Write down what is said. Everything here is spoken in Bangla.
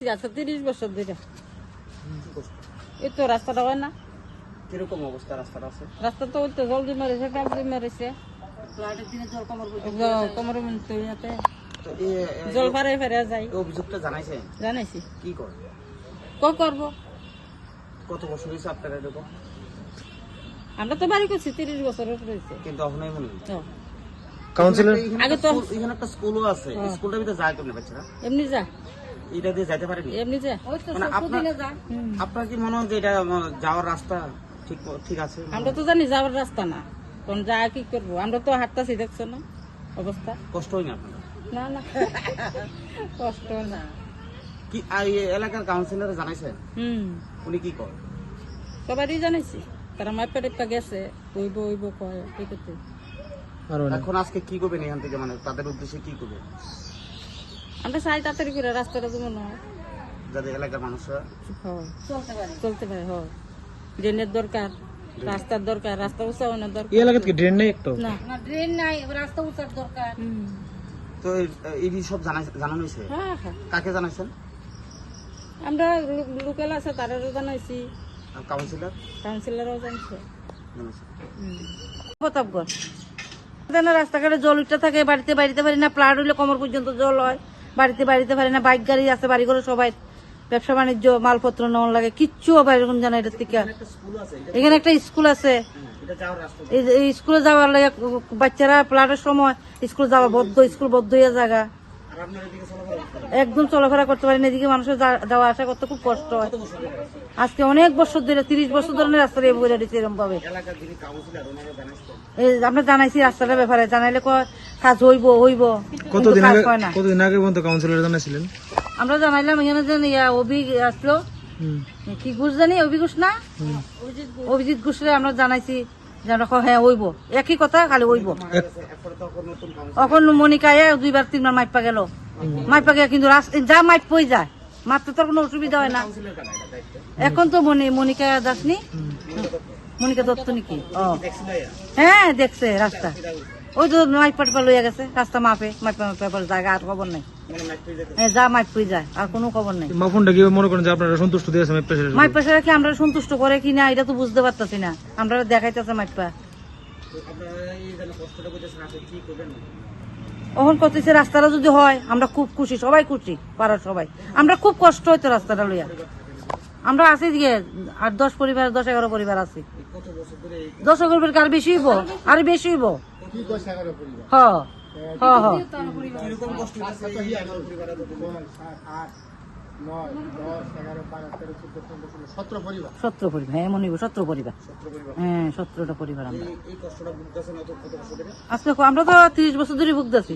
আচ্ছা 30 বছর ধরে এই তো রাস্তাটা হয় না। কিরকম অবস্থা রাস্তাটা আছে? রাস্তা তো ওই তো জল দিয়ে মেরেছে, টাপ দিয়ে মেরেছে, কোমরের মধ্যে ইয়াতে তো জল ফারে ফারে যায়। এই অভিযোগটা জানাইছেন? জানাইছি কি করে করবো। কত বছর হয়েছে আপনারা এরকম? আমরা তো বাড়ি করছি 30 বছরের উপরে হয়েছে। কিন্তু এখনই মনে নেই। কাউন্সিলর আগে তো এখানে একটা স্কুলও আছে, স্কুলটার ভিতরে যায় কেমনে বাচ্চারা? এমনি যা, এটা দিয়ে যাইতে পারেনি? এমনি যা, ওই তো মানে দিনে যা। আপনার কি মনে হয় যে এটা যাওয়ার রাস্তা ঠিক আছে? আমরা তো জানি যাওয়ার রাস্তা না, কোন যা কি করবো, আমরা তো হাঁটতাছি, দেখছো না অবস্থা। কষ্ট হয় না আপনার? না না কষ্ট না। কি এই এলাকার কাউন্সিলর জানাইছেন? উনি কি কয়? সবারই জানাইছি, তারা মাইপা টেপা গেছে, ওইব কয় কি করতে। এখন আজকে কি করবেন এখান থেকে, মানে তাদের উদ্দেশ্যে কি করবেন? আমরা চাই তাড়াতাড়ি করে রাস্তাটা যেমন হয়, যাতে এলাকার মানুষরা চলতে পারে। হয় ড্রেনের দরকার, রাস্তার দরকার, রাস্তা উঁচানোর দরকার। এই এলাকাতে কি ড্রেন নেই একটা? না ড্রেন নাই, রাস্তা উঁচার দরকার। তো এই সব জানানো হয়েছে? হ্যাঁ হ্যাঁ, কাকে জানাইছেন? আমরা লোকাল আছে তারারও জানাইছি, আর কাউন্সিলর? কাউন্সিলরও জানছে। জানাইছেন? প্রতাপগড় রাস্তাঘাটে জল উঠতে থাকে, বাড়িতে বাড়িতে পারি না, প্লাট হইলে কোমর পর্যন্ত জল হয়, বাড়িতে বাড়িতে পারি না। বাইক গাড়ি আছে বাড়ি করে, সবাই ব্যবসা বাণিজ্য মালপত্র নেওয়ার লাগে, কিচ্ছু হবে এরকম জানা এটার থেকে। এখানে একটা স্কুল আছে, এই স্কুলে যাওয়ার লাগে বাচ্চারা প্লাটের সময় স্কুল যাওয়া বদ্ধ, স্কুল বদ্ধ হয়ে জায়গা, একদম চলাফেরা করতে পারি না। এদিকে মানুষের যাওয়া আসা করতে খুব কষ্ট হয়। আজকে অনেক বছর ধরে, 30 বছর ধরে রাস্তাটা বইরা দিচ্ছে এরকম ভাবে। আমরা জানাইছি রাস্তাটার ব্যাপারে, জানাইলে কাজ হইব। কতদিন আগে পর্যন্ত কাউন্সিলর জানাইছিলেন? আমরা জানাইলাম এখানে যে অভি আসলো, কি ঘুষ জানি, অভিঘোষ না, অভিজিৎ ঘোষরে আমরা জানাইছি যে আমরা হ্যাঁ হইব, একই কথা, খালি হইব। এখন মনিকা 2বার 3বার মাইপা গেল, মাইপা গিয়ে কিন্তু যা মাইপ পই যায়, মারতে তোর কোনো অসুবিধা হয় না। এখন তো মনিকা দাসনি, মনিকা দত্ত নাকি? হ্যাঁ দেখছে রাস্তা, ওই তো মাইপা টেপা লইয়া গেছে, রাস্তা মাইপা জায়গা আর খবর নাই। যা মাইপ পই যায়, আর কোনো খবর নাই। মাফুনটা কি মনে করেন যে আপনারা সন্তুষ্ট দিয়েছে মাইপা সারা কি আমরা সন্তুষ্ট করে কিনা এটা তো বুঝতে পারতাছি না। আমরা দেখাইতেছে মাইপা ওখান করতেছে। রাস্তাটা যদি হয় আমরা খুব খুশি, সবাই খুশি, পাড়ার সবাই। আমরা খুব কষ্ট হইতো রাস্তাটা লইয়া। আমরা আছি দিকে 8-10 পরিবার, 10-11 পরিবার আছি। 10 পরিবার আর বেশি হইব, আর বেশি হইব। সতেরো পরিবার, হ্যাঁ মনে হইব 17 পরিবার। হ্যাঁ 17টা পরিবার। আমরা আজকে আমরা তো 30 বছর ধরে ভুগতেছি।